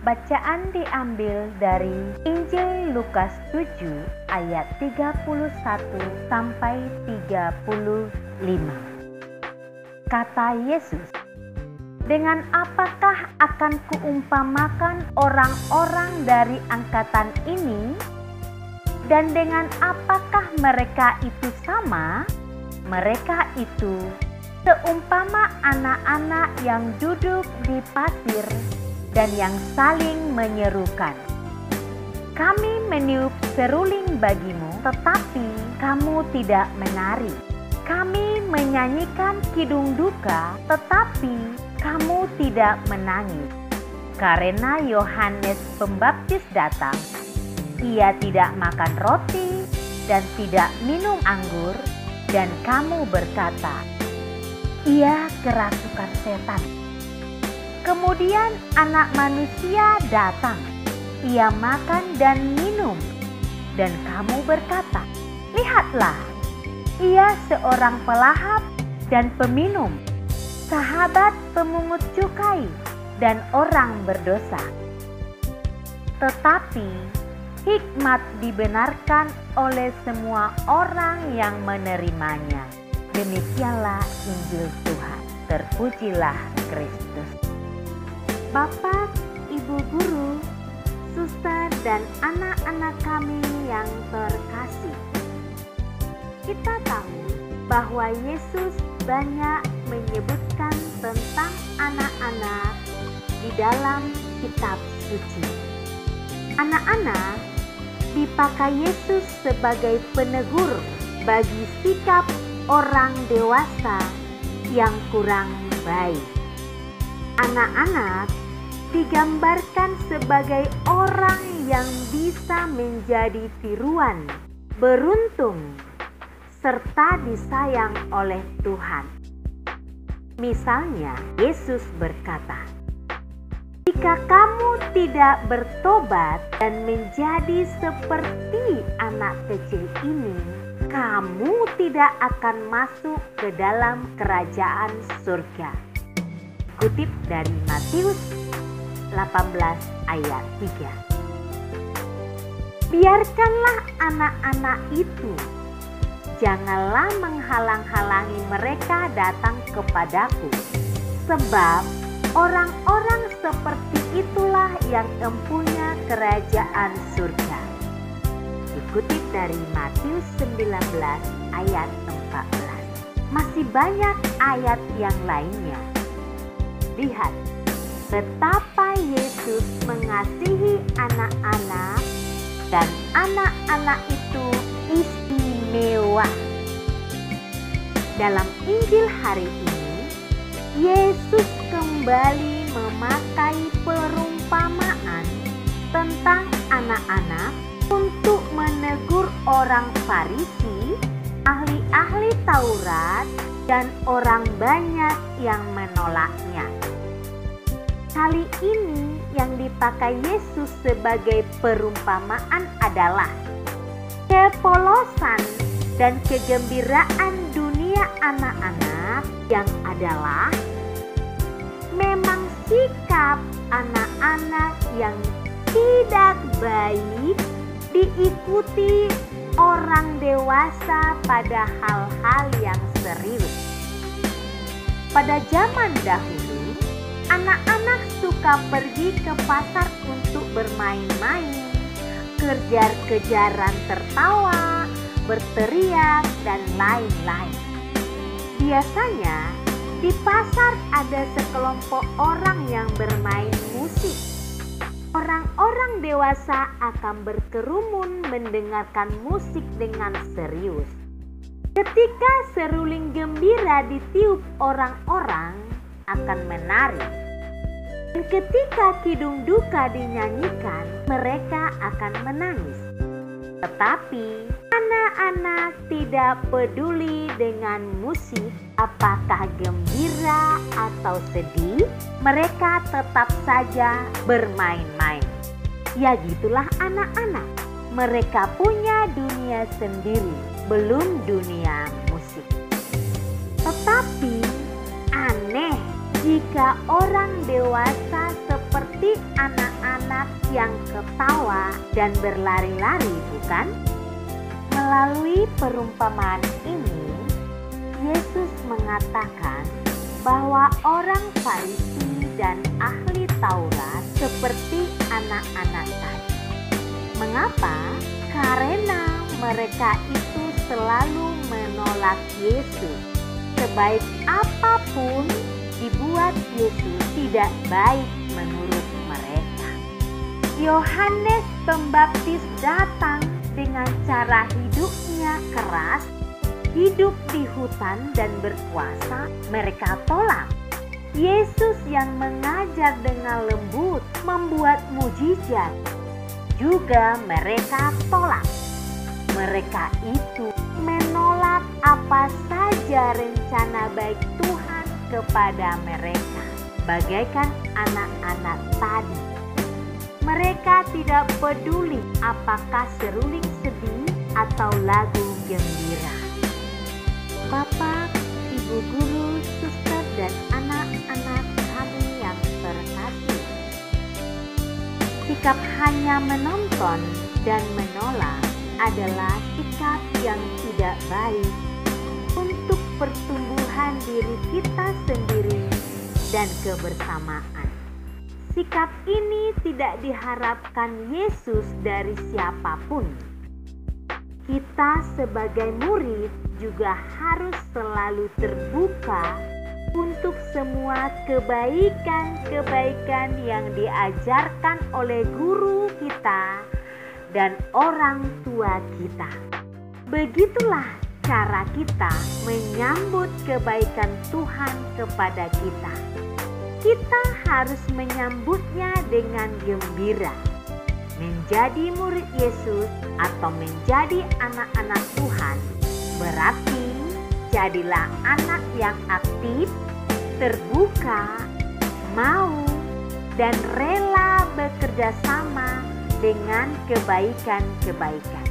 Bacaan diambil dari Injil Lukas 7 ayat 31 sampai 35. Kata Yesus, "Dengan apakah akan kuumpamakan orang-orang dari angkatan ini? Dan dengan apakah mereka itu sama? Mereka itu seumpama anak-anak yang duduk di pasir dan yang saling menyerukan, 'Kami meniup seruling bagimu, tetapi kamu tidak menari. Kami menyanyikan kidung duka, tetapi kamu tidak menangis.' Karena Yohanes Pembaptis datang, ia tidak makan roti dan tidak minum anggur, dan kamu berkata, 'Ia kerasukan setan.' Kemudian Anak Manusia datang, ia makan dan minum, dan kamu berkata, 'Lihatlah, ia seorang pelahap dan peminum, sahabat pemungut cukai dan orang berdosa.' Tetapi hikmat dibenarkan oleh semua orang yang menerimanya." Demikianlah Injil Tuhan. Terpujilah Kristus. Bapak, Ibu Guru, Suster, dan anak-anak kami yang terkasih, kita tahu bahwa Yesus banyak menyebutkan tentang anak-anak di dalam kitab suci. Anak-anak dipakai Yesus sebagai penegur bagi sikap orang dewasa yang kurang baik. Anak-anak digambarkan sebagai orang yang bisa menjadi tiruan, beruntung, serta disayang oleh Tuhan. Misalnya, Yesus berkata, "Jika kamu tidak bertobat dan menjadi seperti anak kecil ini, kamu tidak akan masuk ke dalam kerajaan surga." Kutip dari Matius 18 ayat 3. Biarkanlah anak-anak itu, janganlah menghalang-halangi mereka datang kepadaku, sebab orang-orang seperti itulah yang empunya kerajaan surga. Dikutip dari Matius 19 ayat 14. Masih banyak ayat yang lainnya. Lihat betapa Yesus mengasihi anak-anak, dan anak-anak itu istimewa. Dalam Injil hari ini, Yesus kembali memakai perumpamaan tentang anak-anak untuk menegur orang Farisi, ahli-ahli Taurat, dan orang banyak yang menolaknya. Kali ini yang dipakai Yesus sebagai perumpamaan adalah kepolosan dan kegembiraan dunia anak-anak, yang adalah memang sikap anak-anak yang tidak baik diikuti orang dewasa pada hal-hal yang serius. Pada zaman dahulu, anak-anak suka pergi ke pasar untuk bermain-main, kejar-kejaran tertawa, berteriak, dan lain-lain. Biasanya di pasar ada sekelompok orang yang bermain musik. Orang-orang dewasa akan berkerumun mendengarkan musik dengan serius. Ketika seruling gembira ditiup, orang-orang akan menari. Dan ketika kidung duka dinyanyikan, mereka akan menangis. Tetapi anak-anak tidak peduli dengan musik, apakah gembira atau sedih, mereka tetap saja bermain-main. Ya gitulah anak-anak, mereka punya dunia sendiri, belum dunia musik. Tetapi aneh jika orang dewasa seperti anak-anak anak yang ketawa dan berlari-lari, bukan? Melalui perumpamaan ini, Yesus mengatakan bahwa orang Farisi dan ahli Taurat seperti anak-anak tadi. Mengapa? Karena mereka itu selalu menolak Yesus. Sebaik apapun dibuat Yesus tidak baik menurut mereka. Yohanes Pembaptis datang dengan cara hidupnya keras, hidup di hutan dan berpuasa, mereka tolak. Yesus yang mengajar dengan lembut, membuat mujizat, juga mereka tolak. Mereka itu menolak apa saja rencana baik Tuhan kepada mereka, bagaikan anak-anak tadi. Mereka tidak peduli apakah seruling sedih atau lagu gembira. Bapak, Ibu guru, suster, dan anak-anak kami yang terkasih, sikap hanya menonton dan menolak adalah sikap yang tidak baik untuk pertumbuhan diri kita sendiri dan kebersamaan. Sikap ini tidak diharapkan Yesus dari siapapun. Kita sebagai murid juga harus selalu terbuka untuk semua kebaikan-kebaikan yang diajarkan oleh guru kita dan orang tua kita. Begitulah cara kita menyambut kebaikan Tuhan kepada kita. Kita harus menyambutnya dengan gembira. Menjadi murid Yesus atau menjadi anak-anak Tuhan berarti jadilah anak yang aktif, terbuka, mau, dan rela bekerja sama dengan kebaikan-kebaikan.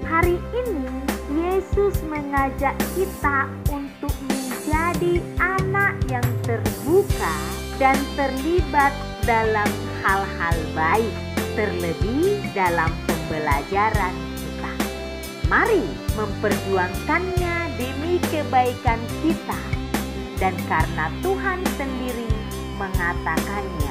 Hari ini Yesus mengajak kita untuk menjadi anak yang terbuka dan terlibat dalam hal-hal baik, terlebih dalam pembelajaran kita. Mari memperjuangkannya demi kebaikan kita, dan karena Tuhan sendiri mengatakannya.